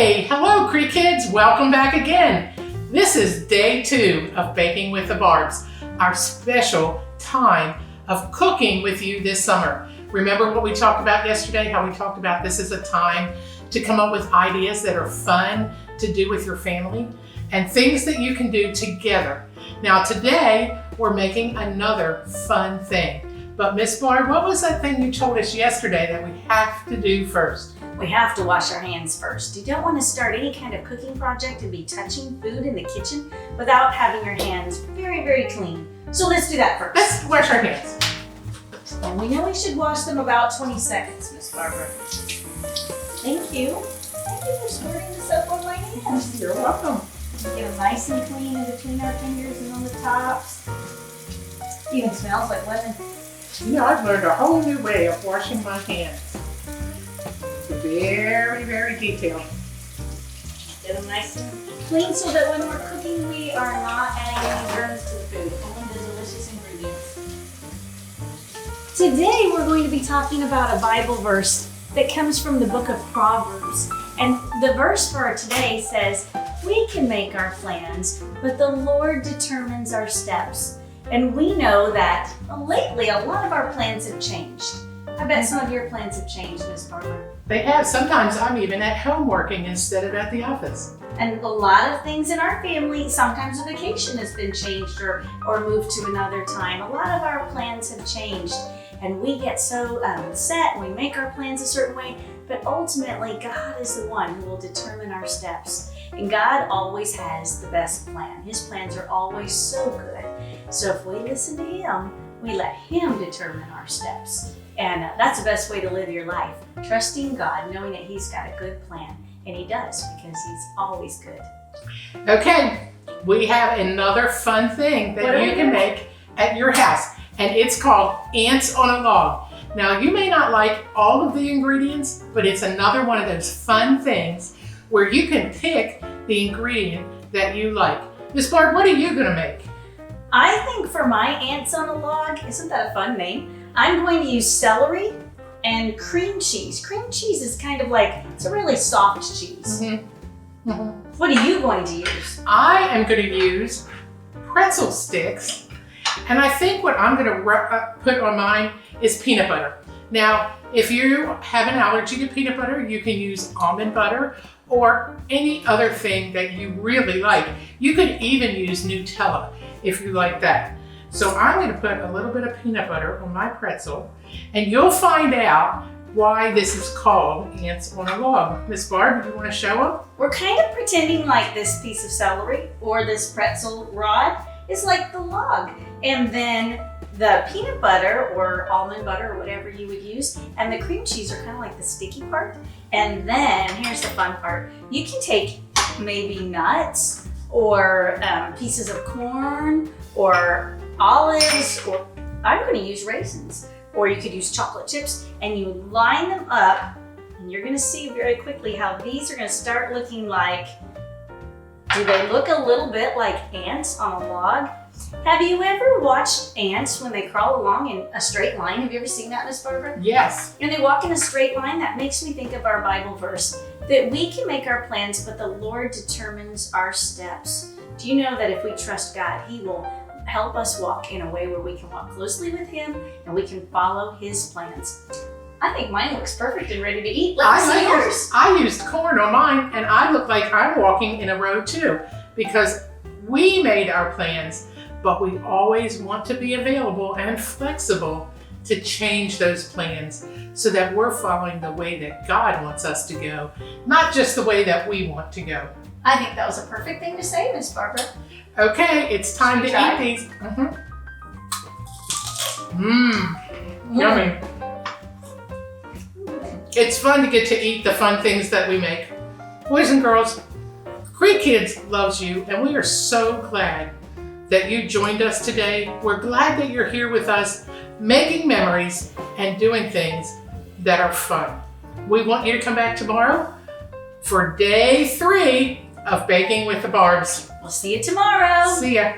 Hey, hello Cree Kids, welcome back again. This is day 2 of Baking with the Barbs, our special time of cooking with you this summer. Remember what we talked about yesterday, how we talked about this is a time to come up with ideas that are fun to do with your family and things that you can do together. Now today, we're making another fun thing. But Miss Barb, what was that thing you told us yesterday that we have to do first? We have to wash our hands first. You don't want to start any kind of cooking project and be touching food in the kitchen without having your hands very, very clean. So let's do that first. Let's wash our hands. And we know we should wash them about 20 seconds, Miss Barbara. Thank you. Thank you for squirting this up on my hands. You're welcome. Get them nice and clean in between our fingers and on the tops. Even smells like lemon. You know, I've learned a whole new way of washing my hands. Very, very detailed. Get them nice and clean so that when we're cooking, we are not adding any germs to the food, only the delicious ingredients. Today, we're going to be talking about a Bible verse that comes from the book of Proverbs. And the verse for today says, "We can make our plans, but the Lord determines our steps." And we know that lately, a lot of our plans have changed. I bet some of your plans have changed, Miss Barbara. They have. Sometimes I'm even at home working instead of at the office. And a lot of things in our family, sometimes a vacation has been changed or moved to another time. A lot of our plans have changed and we get so set and we make our plans a certain way, but ultimately God is the one who will determine our steps. And God always has the best plan. His plans are always so good. So if we listen to Him, we let Him determine our steps. And that's the best way to live your life. Trusting God, knowing that He's got a good plan. And He does, because He's always good. Okay, we have another fun thing that you can make at your house. And it's called ants on a log. Now, you may not like all of the ingredients, but it's another one of those fun things where you can pick the ingredient that you like. Miss Barb, what are you gonna make? I think for my ants on a log, isn't that a fun name? I'm going to use celery and cream cheese. Cream cheese is kind of like, it's a really soft cheese. What are you going to use? I am going to use pretzel sticks, and I think what I'm going to put on mine is peanut butter. Now, if you have an allergy to peanut butter, you can use almond butter or any other thing that you really like. You could even use Nutella if you like that. So I'm going to put a little bit of peanut butter on my pretzel, and you'll find out why this is called ants on a log. Miss Barb, do you want to show them? We're kind of pretending like this piece of celery or this pretzel rod is like the log. And then the peanut butter or almond butter or whatever you would use and the cream cheese are kind of like the sticky part. And then here's the fun part. You can take maybe nuts or pieces of corn or olives, or I'm going to use raisins, or you could use chocolate chips, and you line them up, and you're going to see very quickly how these are going to start looking like, do they look a little bit like ants on a log? Have you ever watched ants when they crawl along in a straight line? Have you ever seen that, Miss Barbara? Yes. And they walk in a straight line. That makes me think of our Bible verse, that we can make our plans, but the Lord determines our steps. Do you know that if we trust God, He will help us walk in a way where we can walk closely with Him and we can follow His plans? I think mine looks perfect and ready to eat. Let's see yours. I used corn on mine, and I look like I'm walking in a row too, because we made our plans, but we always want to be available and flexible to change those plans so that we're following the way that God wants us to go, not just the way that we want to go. I think that was a perfect thing to say, Miss Barbara. Okay, it's time to eat these. Yummy. It's fun to get to eat the fun things that we make. Boys and girls, Cree Kids loves you, and we are so glad that you joined us today. We're glad that you're here with us, making memories and doing things that are fun. We want you to come back tomorrow for day 3 of Baking with the Barbs. We'll see you tomorrow. See ya.